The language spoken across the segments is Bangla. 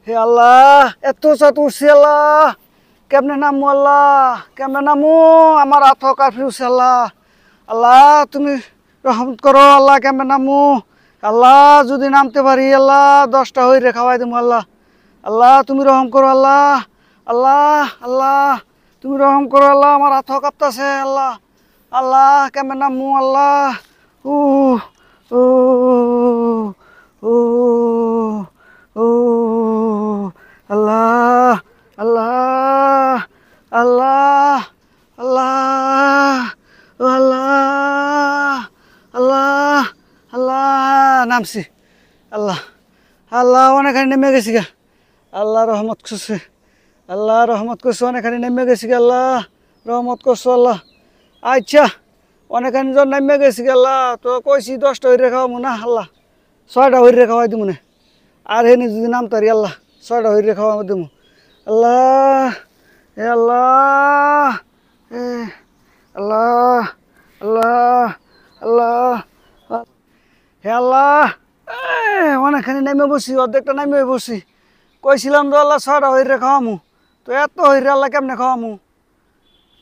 হে আল্লাহ এত চাত উঠছি আল্লাহ কেমনে নামু আল্লাহ কেমনে নামু আমার হাত কাফি উঠছে আল্লাহ আল্লাহ তুমি রহমত করো আল্লাহ কেমনে নামু আল্লাহ যদি নামতে পারি আল্লাহ 10টা হইরে খাওয়াই দেবো আল্লাহ আল্লাহ তুমি রহম করো আল্লাহ আল্লাহ আল্লাহ তুমি রহম করো আল্লাহ আমার হাত কাঁপতাছে আল্লাহ আল্লাহ কেমনে নামু আল্লাহ উ উ উ ও আল্লাহ আল্লাহ আল্লাহ আল্লাহ ও আল্লাহ আল্লাহ আল্লাহ নামছি আল্লাহ আল্লাহ অনেকখানি নেমে গেছি গা আল্লাহ রহমত করছে আল্লাহ রহমত করছে অনেকখানি নেমে গেছি গা আল্লাহ রহমত করছো আল্লাহ আচ্ছা অনেকখানি জন নেমে গেছি গা আল্লাহ তো কইছি 10টা হইরে খাওয়াবো না আল্লাহ 6টা হইরে খাওয়াই দিব না আর হেনি যদি নাম তারি আল্লাহ 6টা হইরে খাওয়া দেবো আল্লাহ এ আল্লাহ এ আল্লাহ আল্লাহ আল্লাহ হে আল্লাহ অনেকখানি নেমে বসি অর্ধেকটা নেমে বসি কইছিলাম তো আল্লাহ 6টা হইরে খাওয়ামু তো এত হইরে আল্লাহ কেমনে খাওয়ামু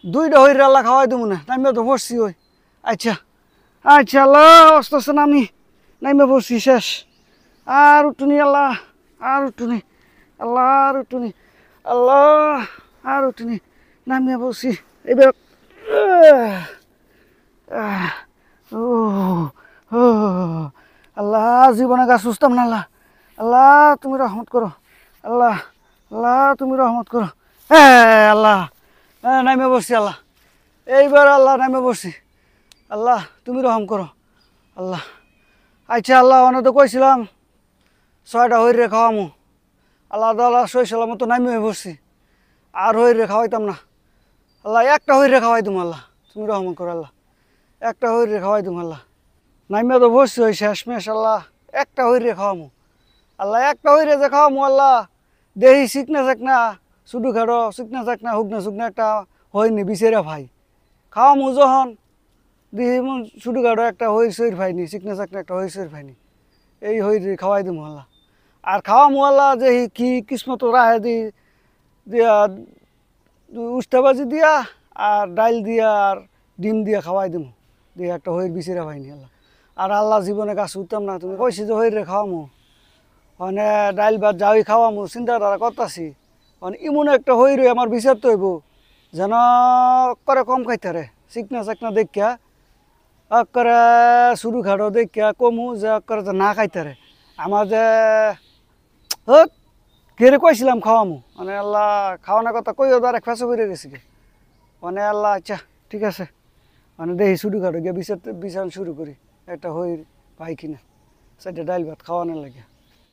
2টা হইরে আল্লাহ খাওয়াই দেবো না নামে তো বসছি ওই আচ্ছা আচ্ছা আল্লাহ আস্তে আস্তে নামে বসছি শেষ আর উঠুনি আল্লাহ আর উঠুনি আল্লাহ আর উঠুনি আল্লাহ আর উঠুনি নামিয়ে বসি এবার ও ও আল্লাহ জীবনে গা সুস্থম না আল্লাহ আল্লাহ তুমি রহমত করো আল্লাহ আল্লাহ তুমি রহমত করো হ্যাঁ আল্লাহ হ্যাঁ নামে বসছি আল্লাহ এইবার আল্লাহ নামে বসছি আল্লাহ তুমি রহম করো আল্লাহ আচ্ছা আল্লাহ অনেক তো কইছিলাম 6টা হইরে খাওয়ামু আল্লাহ আল্লাহ সইসালাম মতো নামিয়ে বসছি আর হইরে খাওয়াইতাম না আল্লাহ একটা হইরে খাওয়াই তুমি আল্লাহ তুমি রহমত করো আল্লাহ একটা হইরে খাওয়াই তুমি আল্লাহ নামিয়ে তো বসছি ওই শেষমেশ আল্লাহ একটা হইরে খাওয়ামু আল্লাহ একটা হইরে যে খাওয়ামু আল্লাহ দেহি শিখনা চাকনা শুধু খাড়ো শুকনা চাকনা হুকনা শুকনা একটা হয়নি বিচারা ভাই খাওয়ামু যখন দিহি শুধু খাড়ো একটা হই সইর ভাইনি শিখনা চাকনা একটা হই সইর ভাইনি এই হইরে খাওয়াই দিমু আল্লাহ আর খাওয়ামু আল্লাহ যে কি কিসমত রাহে দিয়া উস্তাবাজি দিয়া আর ডাইল দিয়া আর ডিম দিয়া খাওয়াই দিমু দিয়ে একটা হইর বিচারা ভাইনি আল্লাহ আর আল্লাহ জীবনে গাছ উঠতাম না তুমি কইছি যে হইরে খাওয়ামু মানে ডাইল ভাত যাওই খাওয়ামু চিন্তাধারা করতাছি মানে ইমন একটা হইরে আমার বিচার তো হইব যেন করে কম খাইতারে চিকনা চাকনা দেখিয়া করে শুরু খাড়ো দেখিয়া কমু যে করে না খাইতারে আমার যে হত কেড়ে কইছিলাম খাওয়ামু মানে আল্লাহ খাওয়ানোর কথা কই ওদের এক ফেঁসে বেরিয়ে গেছি মানে আল্লাহ আচ্ছা ঠিক আছে মানে দেখি শুরু খাড়ো গিয়ে বিচার শুরু করি একটা হই পাই কিনা সেটা ডাইল ভাত খাওয়ানোর লাগে